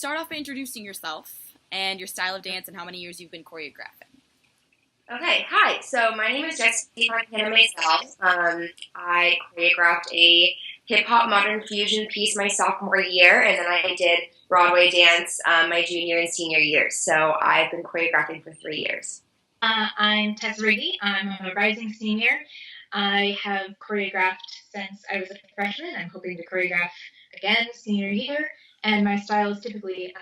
Start off by introducing yourself and your style of dance and how many years you've been choreographing. Okay, hi. So my name is Jessie Montana myself. I choreographed a hip hop modern fusion piece my sophomore year, and then I did Broadway dance my junior and senior years. So I've been choreographing for 3 years. I'm Tessa Riggy. I'm a rising senior. I have choreographed since I was a freshman. I'm hoping to choreograph again senior year, and my style is typically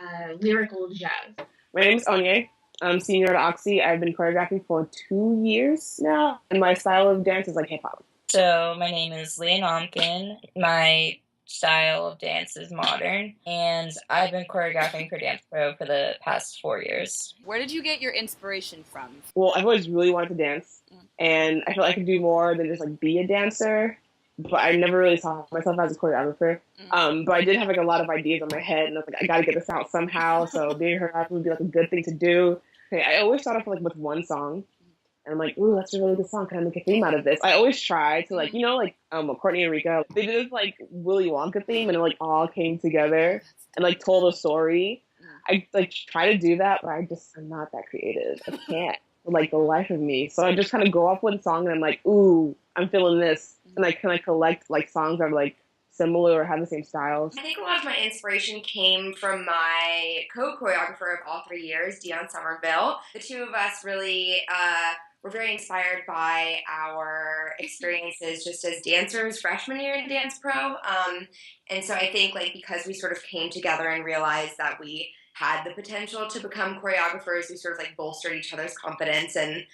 lyrical jazz. My name is Onye. I'm senior at Oxy. I've been choreographing for 2 years now, and my style of dance is like hip hop. So my name is Lynn. My style of dance is modern, and I've been choreographing for Dance Pro for the past 4 years. Where did you get your inspiration from? Well, I've always really wanted to dance, and I feel like I could do more than just like be a dancer, but I never really saw myself as a choreographer. But I did have like a lot of ideas in my head, and I was like, I gotta get this out somehow, so being a choreographer would be like a good thing to do. Okay, I always start off like with one song, and I'm like, ooh, that's a really good song. Can I make a theme out of this? I always try to like, Courtney and Rika, they did this like Willy Wonka theme, and it like all came together and like told a story. I like try to do that, but I'm not that creative. I can't for like the life of me. So I just kind of go off one song, and I'm like, ooh, I'm feeling this, and I can like collect like songs that are like similar or have the same styles. I think a lot of my inspiration came from my co-choreographer of all 3 years, Dion. The two of us really were very inspired by our experiences just as dancers freshman year in Dance Pro. And so I think like because we sort of came together and realized that we had the potential to become choreographers, we sort of like bolstered each other's confidence, and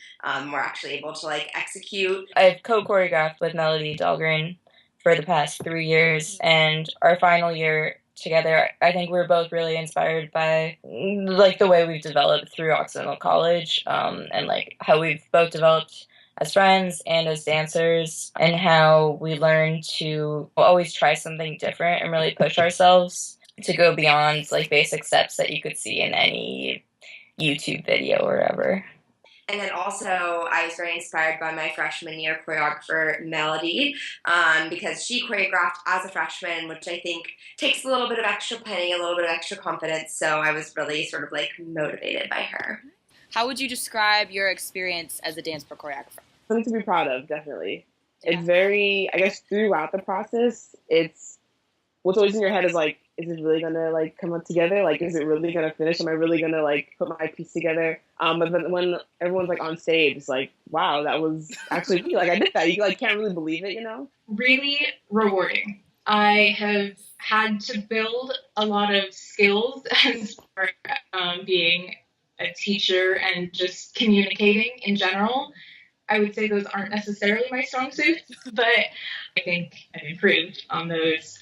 we're actually able to like execute. I've co-choreographed with Melody Dahlgren for the past 3 years, and our final year together, I think we're both really inspired by like the way we've developed through Occidental College, and like how we've both developed as friends and as dancers, and how we learn to always try something different and really push ourselves to go beyond like basic steps that you could see in any YouTube video or whatever. And then also, I was very inspired by my freshman year choreographer, Melody, because she choreographed as a freshman, which I think takes a little bit of extra planning, a little bit of extra confidence. So I was really sort of like motivated by her. How would you describe your experience as a Dance Pro choreographer? Something to be proud of, definitely. Yeah. It's very, I guess, throughout the process, it's what's always in your head is like, is it really gonna like come up together? Like, is it really gonna finish? Am I really gonna like put my piece together? But then when everyone's like on stage, it's like, wow, that was actually me. Like I did that. You like can't really believe it, you know? Really rewarding. I have had to build a lot of skills as far as being a teacher and just communicating in general. I would say those aren't necessarily my strong suits, but I think I've improved on those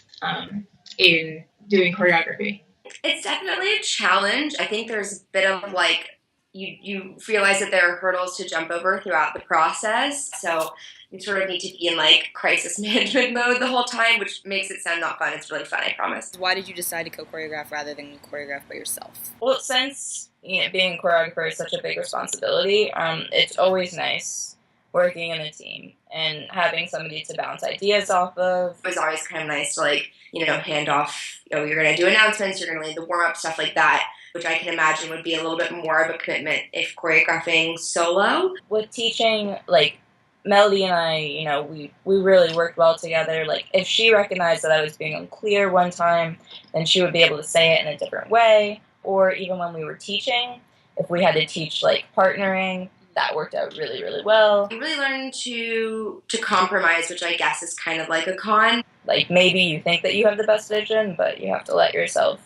in doing choreography. It's definitely a challenge. I think there's a bit of like, you realize that there are hurdles to jump over throughout the process. So you sort of need to be in like crisis management mode the whole time, which makes it sound not fun. It's really fun, I promise. Why did you decide to co-choreograph rather than choreograph by yourself? Well, since being a choreographer is such a big responsibility, it's always nice working in a team and having somebody to bounce ideas off of. It was always kind of nice to like, hand off, you're going to do announcements, you're going to lead the warm-up, stuff like that, which I can imagine would be a little bit more of a commitment if choreographing solo. With teaching, like, Melody and I, we really worked well together. Like, if she recognized that I was being unclear one time, then she would be able to say it in a different way. Or even when we were teaching, if we had to teach, like, partnering, that worked out really, really well. You really learn to compromise, which I guess is kind of like a con. Like, maybe you think that you have the best vision, but you have to let yourself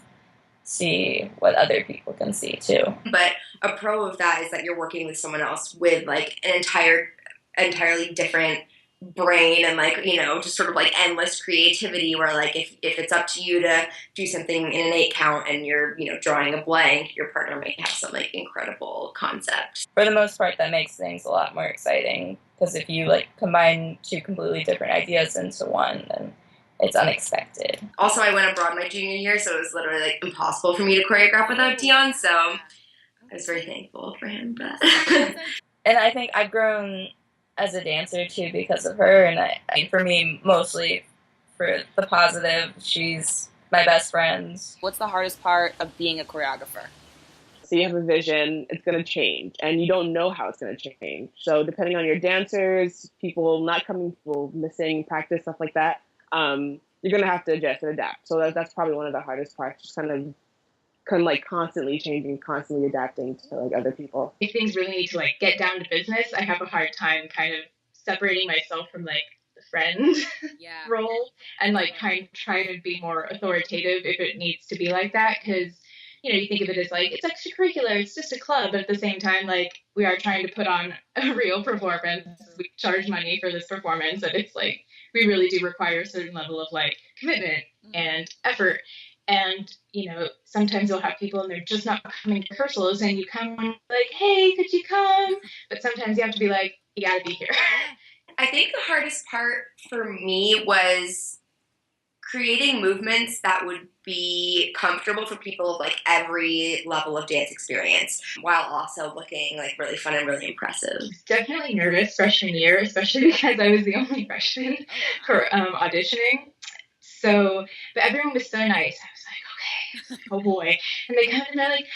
see what other people can see, too. But a pro of that is that you're working with someone else with, like, an entirely different brain and, like, just sort of, like, endless creativity where, like, if it's up to you to do something in an 8 count and you're, drawing a blank, your partner might have some, like, incredible concept. For the most part, that makes things a lot more exciting because if you, like, combine 2 completely different ideas into one, then it's unexpected. Also, I went abroad my junior year, so it was literally, like, impossible for me to choreograph without Dion, so I was very thankful for him. But And I think I've grown as a dancer, too, because of her, and I for me, mostly for the positive, she's my best friends. What's the hardest part of being a choreographer? So you have a vision, it's going to change, and you don't know how it's going to change. So depending on your dancers, people not coming, people missing practice, stuff like that, you're going to have to adjust and adapt. So that's probably one of the hardest parts, just kind of like constantly changing, constantly adapting to like other people. If things really need to like get down to business, I have a hard time kind of separating myself from like the friend role and like try to be more authoritative if it needs to be like that, because you think of it as like it's extracurricular, it's just a club, but at the same time, like we are trying to put on a real performance. We charge money for this performance, and it's like we really do require a certain level of like commitment and effort. And sometimes you'll have people and they're just not coming to rehearsals, and you come like, hey, could you come? But sometimes you have to be like, you gotta be here. I think the hardest part for me was creating movements that would be comfortable for people of like every level of dance experience, while also looking like really fun and really impressive. Definitely nervous freshman year, especially because I was the only freshman for auditioning. So, but everyone was so nice. I was like, okay, oh boy. And they come and they're like,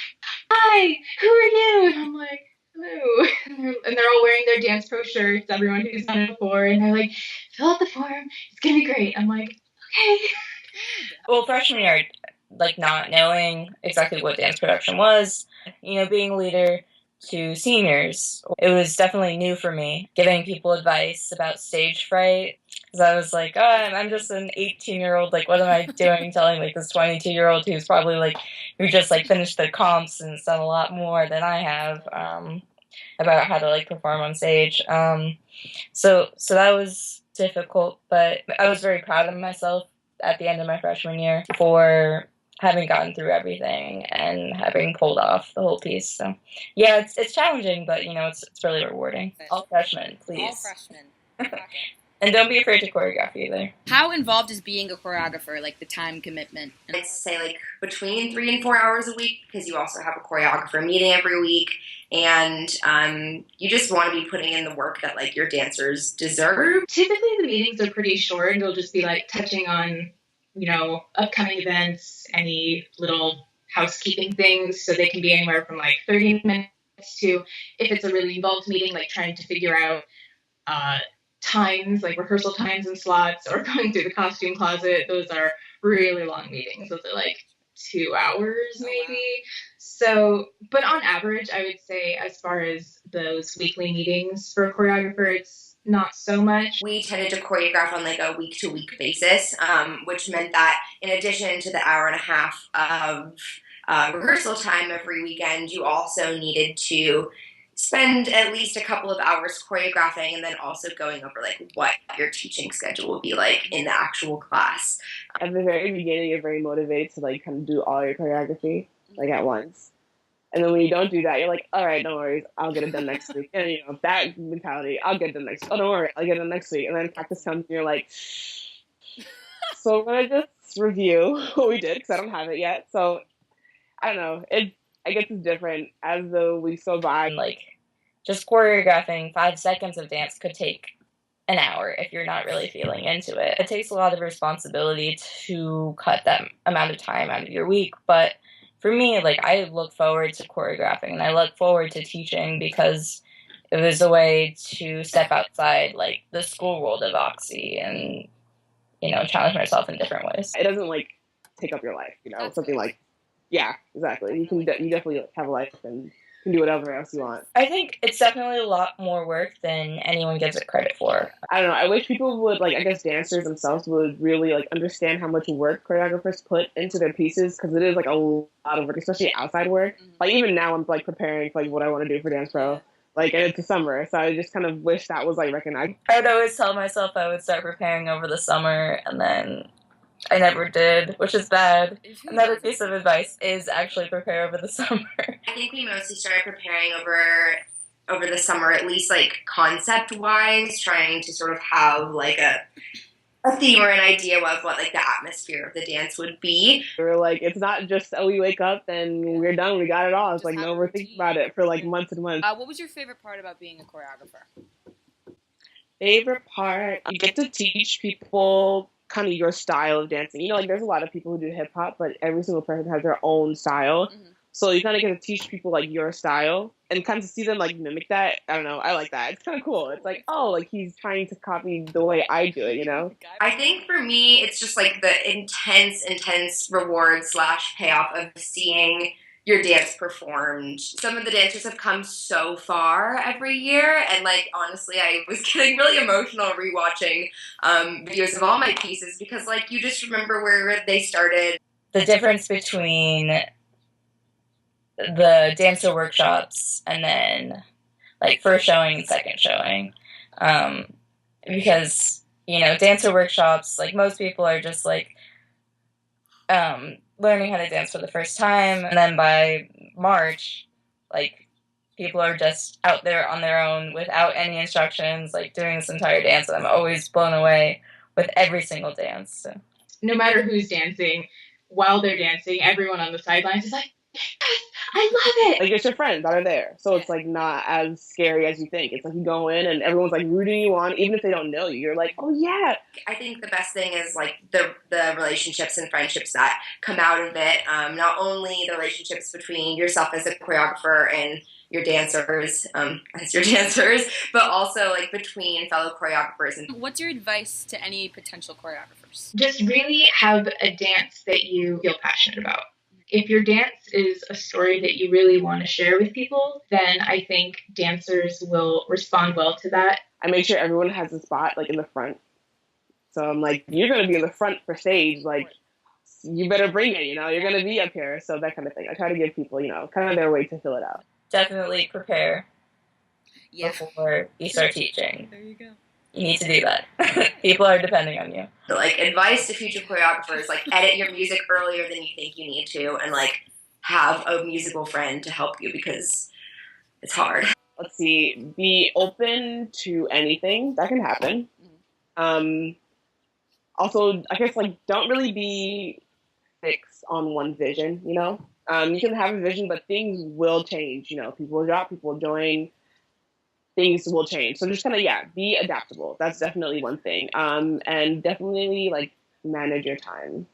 hi, who are you? And I'm like, hello. And they're all wearing their dance pro shirts, everyone who's done it before. And they're like, fill out the form. It's going to be great. I'm like, okay. Well, freshman year, like not knowing exactly what dance production was, being a leader to seniors, it was definitely new for me, giving people advice about stage fright. Because I was like, oh, I'm just an 18-year-old, like, what am I doing telling, like, this 22-year-old who's probably, like, who just, like, finished the comps and done a lot more than I have, about how to, like, perform on stage. So that was difficult, but I was very proud of myself at the end of my freshman year for having gotten through everything and having pulled off the whole piece. So, yeah, it's challenging, but, it's really rewarding. All freshmen, please. All freshmen. Okay. And don't be afraid to choreograph either. How involved is being a choreographer, like the time commitment? I'd say like between 3 and 4 hours a week, because you also have a choreographer meeting every week, and you just want to be putting in the work that like your dancers deserve. Typically the meetings are pretty short. They'll just be like touching on, upcoming events, any little housekeeping things. So they can be anywhere from like 30 minutes to, if it's a really involved meeting, like trying to figure out times, like rehearsal times and slots, or going through the costume closet. Those are really long meetings. Those are like 2 hours maybe. So, but on average, I would say as far as those weekly meetings for a choreographer, it's not so much. We tended to choreograph on like a week-to-week basis, which meant that in addition to the hour and a half of rehearsal time every weekend, you also needed to spend at least a couple of hours choreographing, and then also going over like what your teaching schedule will be like in the actual class. At the very beginning, you're very motivated to like kind of do all your choreography like at once. And then when you don't do that, you're like, all right, no worries, I'll get it done next week. And that mentality, I'll get it done next week. Oh, don't worry, I'll get it done next week. And then practice comes and you're like, so I'm going to just review what we did because I don't have it yet. So I don't know. I guess it's different as the weeks go by. Like, just choreographing 5 seconds of dance could take an hour if you're not really feeling into it. It takes a lot of responsibility to cut that amount of time out of your week, but for me, like, I look forward to choreographing and I look forward to teaching because it was a way to step outside, like, the school world of Oxy and, challenge myself in different ways. It doesn't, like, take up your life, something like, yeah, exactly. You definitely have a life and can do whatever else you want. I think it's definitely a lot more work than anyone gives it credit for. I don't know. I wish people would, like, I guess dancers themselves would really, like, understand how much work choreographers put into their pieces, because it is, like, a lot of work, especially outside work. Mm-hmm. Like, even now I'm, like, preparing for, like, what I want to do for Dance Pro. Like, and it's the summer, so I just kind of wish that was, like, recognized. I'd always tell myself I would start preparing over the summer, and then I never did, which is bad. Another piece of advice is actually prepare over the summer. I think we mostly started preparing over the summer, at least like concept-wise, trying to sort of have like a theme or an idea of what like the atmosphere of the dance would be. We were like, it's not just, we wake up and we're done, we got it all. It's just like, no, we're thinking about it for like months and months. What was your favorite part about being a choreographer? Favorite part? You get to teach people kind of your style of dancing. You know, like there's a lot of people who do hip hop, but every single person has their own style. Mm-hmm. So you kind of get to teach people like your style and kind of see them like mimic that. I don't know. I like that. It's kind of cool. It's like, oh, like he's trying to copy the way I do it, you know? I think for me, it's just like the intense reward / payoff of seeing your dance performed. Some of the dancers have come so far every year, and like honestly, I was getting really emotional rewatching videos of all my pieces because like you just remember where they started. The difference between the dancer workshops and then like first showing and second showing, because you know dancer workshops, like most people are just like learning how to dance for the first time, and then by March, like people are just out there on their own without any instructions, like doing this entire dance, and I'm always blown away with every single dance. So. No matter who's dancing, while they're dancing, everyone on the sidelines is like, I love it! Like it's your friends that are there. So it's like not as scary as you think. It's like you go in and everyone's like rooting you on, even if they don't know you. You're like, oh yeah. I think the best thing is like the relationships and friendships that come out of it. Not only the relationships between yourself as a choreographer and your dancers, but also like between fellow choreographers. And what's your advice to any potential choreographers? Just really have a dance that you feel passionate about. If your dance is a story that you really want to share with people, then I think dancers will respond well to that. I make sure everyone has a spot like in the front. So I'm like, you're going to be in the front for stage. Like, you better bring it, you know, you're going to be up here. So that kind of thing. I try to give people, you know, kind of their way to fill it out. Definitely prepare before you start teaching. There you go. You need to do that. People are depending on you. So, like, advice to future choreographers, like, edit your music earlier than you think you need to, and, like, have a musical friend to help you because it's hard. Let's see. Be open to anything. That can happen. Also, I guess, like, don't really be fixed on one vision, you know? You can have a vision, but things will change, you know? People will drop, people will join. Things will change. So just kind of, be adaptable. That's definitely one thing. And definitely, like, manage your time.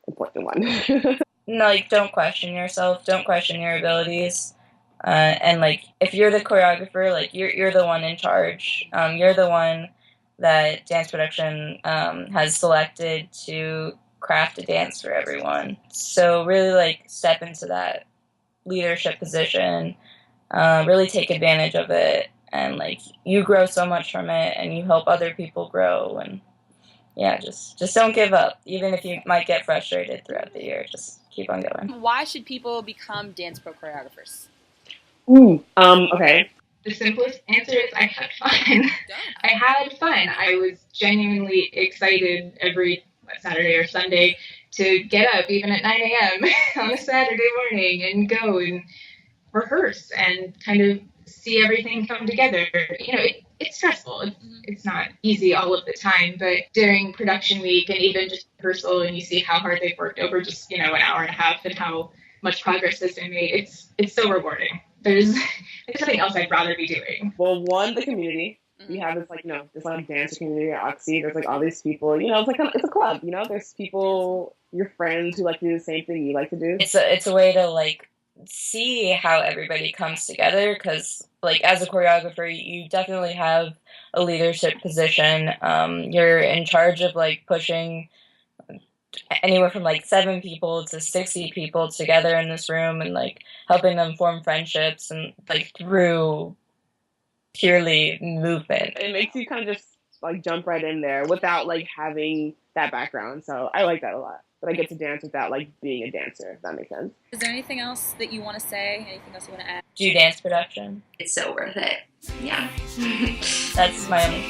Important one. No, like, don't question yourself. Don't question your abilities. And, like, if you're the choreographer, like, you're the one in charge. You're the one that dance production has selected to craft a dance for everyone. So really, like, step into that leadership position. Really take advantage of it, and like you grow so much from it, and you help other people grow, and just don't give up, even if you might get frustrated throughout the year. Just keep on going. Why should people become dance pro choreographers? Okay. The simplest answer is I had fun. I had fun. I was genuinely excited every Saturday or Sunday to get up, even at 9 a.m. on a Saturday morning, and go and rehearse and kind of see everything come together. You know, it's stressful. It's not easy all of the time, but during production week and even just rehearsal, and you see how hard they've worked over just, an hour and a half and how much progress has been made, it's so rewarding. There's something else I'd rather be doing. Well, one, the community. We have this, dance community at Oxy. There's, all these people, it's a club, There's people, your friends who like to do the same thing you like to do. It's a way to, see how everybody comes together, because, as a choreographer, you definitely have a leadership position. You're in charge of, pushing anywhere from, 7 people to 60 people together in this room and, helping them form friendships and, through purely movement. It makes you kind of just, jump right in there without, having that background. So I like that a lot. But I get to dance without, being a dancer, if that makes sense. Is there anything else that you want to say? Anything else you want to add? Do dance production. It's so worth it. Yeah. That's my only